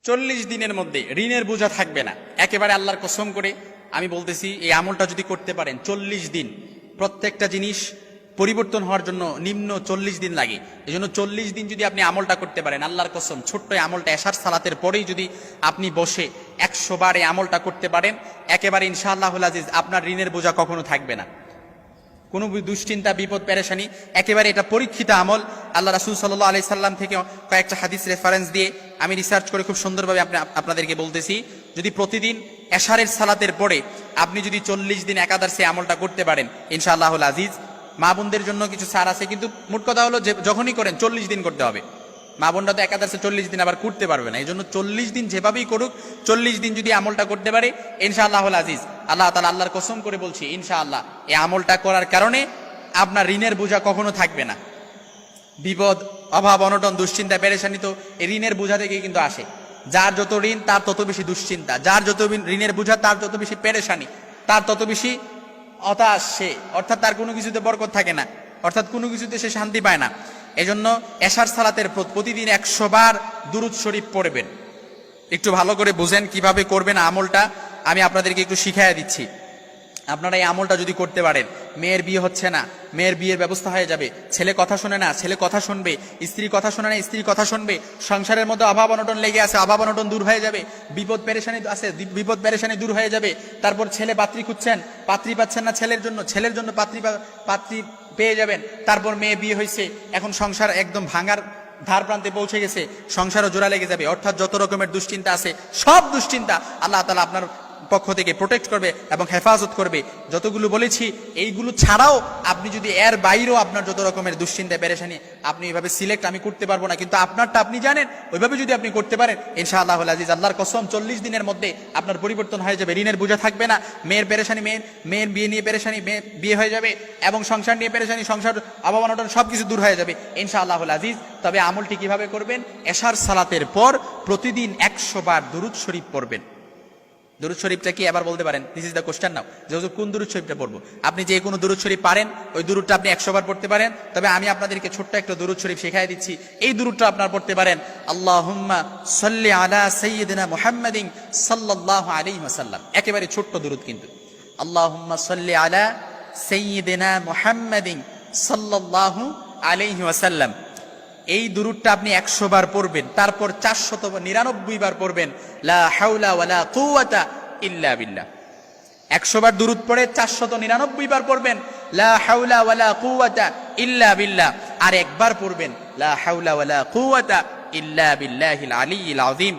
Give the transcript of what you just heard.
40 দিনের মধ্যে ঋণের বোঝা থাকবে না, একেবারে আল্লাহর কসম করে আমি বলতেছি। এই আমলটা যদি করতে পারেন 40 দিন, প্রত্যেকটা জিনিস পরিবর্তন হওয়ার জন্য নিম্ন 40 দিন লাগে। এই জন্য 40 দিন যদি আপনি আমলটা করতে পারেন, আল্লাহর কসম, ছোট্ট আমলটা এশার সালাতের পরেই যদি আপনি বসে 100 বার এই আমলটা করতে পারেন, একেবারে ইনশাআল্লাহুল আজিজ আপনার ঋণের বোঝা কখনো থাকবে না। কোনো দুশ্চিন্তা, বিপদ, পেরেশানি, একেবারে এটা পরীক্ষিত আমল। আল্লাহ রাসূল সাল্লাল্লাহু আলাইহি সাল্লাম থেকে কয়েকটা হাদিস রেফারেন্স দিয়ে আমি রিসার্চ করে খুব সুন্দরভাবে আপনাদেরকে বলতেছি। যদি প্রতিদিন এশারের সালাতের পরে আপনি যদি 40 দিন একাদশে আমলটা করতে পারেন, ইনশাআল্লাহুল আজিজ, মা বোনদের জন্য কিছু ছাড় আছে, কিন্তু মোট কথা হলো যে যখনই করেন 40 দিন করতে হবে। মা বোনরা তো একাদশে 40 দিন আবার করতে পারবে না, এই জন্য 40 দিন যেভাবেই করুক, 40 দিন যদি আমলটা করতে পারে, ইনশাআল্লাহুল আজিজ, আল্লাহ তাআলা, আল্লাহর কসম করে বলছি, ইনশাআল্লাহ এই আমলটা করার কারণে আপনার ঋণের বোঝা কখনো থাকবে না। বিপদ, অভাব, অনটন, দুশ্চিন্তা, পেরেশানি তো এই ঋণের বোঝা থেকেই কিন্তু আসে। যার যত ঋণ তার তত বেশি দুশ্চিন্তা, যার যত ঋণের বোঝা তার তত বেশি পেরেশানি, তার তত বেশি হতাশ সে, অর্থাৎ তার কোনো কিছুতে বরকত থাকে না, অর্থাৎ কোনো কিছুতে সে শান্তি পায় না। এজন্য এশার সালাতের প্রতিদিন 100 বার দুরূদ শরীফ পড়বেন। একটু ভালো করে বুঝেন কিভাবে করবেন আমলটা, আমি আপনাদেরকে একটু শিখাইয়া দিচ্ছি। আপনারা এই আমলটা যদি করতে পারেন, মেয়ের বিয়ে হচ্ছে না, মেয়ের বিয়ের ব্যবস্থা হয়ে যাবে। ছেলে কথা শোনে না, ছেলে কথা শুনবে। স্ত্রী কথা শোনে না, স্ত্রী কথা শুনবে। সংসারের মধ্যে অভাব অনটন লেগে আছে, অভাব অনটন দূর হয়ে যাবে। বিপদ পেরেশানি আছে, বিপদ পেরেশানি দূর হয়ে যাবে। তারপর ছেলে পাত্রী খুঁজছেন, পাত্রী পাচ্ছেন না, ছেলের জন্য পাত্রী পেয়ে যাবেন। তারপর মেয়ে বিয়ে হয়েছে, এখন সংসার একদম ভাঙার ধার প্রান্তে পৌঁছে গেছে, সংসারও জোড়া লেগে যাবে। অর্থাৎ যত রকমের দুশ্চিন্তা আছে, সব দুশ্চিন্তা আল্লাহ তাআলা আপনার পক্ষ থেকে প্রোটেক্ট করবে এবং হেফাজত করবে। যতগুলো বলেছি এইগুলো ছাড়াও আপনি যদি এর বাইরেও আপনার যত রকমের দুশ্চিন্তা, পেরেশানি, আপনি এইভাবে সিলেক্ট আমি করতে পারবো না, কিন্তু আপনারটা আপনি জানেন, ওইভাবে যদি আপনি করতে পারেন, ইনশাআল্লাহুল আজিজ, আল্লাহর কসম, 40 দিনের মধ্যে আপনার পরিবর্তন হয়ে যাবে। ঋণের বোঝা থাকবে না, মেয়ের পেরেশানি, মেয়ের বিয়ে নিয়ে পেরেশানি, মেয়ে বিয়ে হয়ে যাবে, এবং সংসার নিয়ে পেরেশানি, সংসার অভাব অনটন সবকিছু দূর হয়ে যাবে ইনশাআল্লাহুল আজিজ। তবে আমলটি কিভাবে করবেন? এশার সালাতের পর প্রতিদিন 100 বার দুরূদ শরীফ পড়বেন। দুরূদ শরীফটা কি এবার বলতে পারেন? দিস ইজ দ্য কোশ্চেন নাও, যে কোন দুরূদ শরীফটা পড়বো। আপনি যে কোনো দুরূদ শরীফ পারেন, ওই দুরূদটা আপনি 100 বার পড়তে পারেন। তবে আমি আপনাদেরকে ছোট্ট একটা দুরূদ শরীফ শেখাই দিচ্ছি, এই দুরূদটা আপনারা পড়তে পারেন। আল্লাহুম্মা সাল্লি আলা সাইয়্যিদিনা মুহাম্মাদিন সাল্লাল্লাহু আলাইহি ওয়াসাল্লাম। একেবারে ছোট্ট দুরূদ কিন্তু, আল্লাহুম্মা সাল্লি আলা সাইয়্যিদিনা মুহাম্মাদিন সাল্লাল্লাহু আলাইহি ওয়াসাল্লাম। এই দুরূদটা আপনি 100 বার পড়বেন, তারপর 499 বার পড়বেন লা হাওলা ওয়ালা কুওয়াতা ইল্লা বিল্লাহ। 100 বার দুরূদ পড়ে 499 বার পড়বেন লা হাওলা ওয়ালা কুওয়াতা ইল্লা বিল্লাহ, আর একবার পড়বেন লা হাওলা ওয়ালা কুওয়াতা ইল্লা বিল্লাহিল আলিয়্যিল আযীম।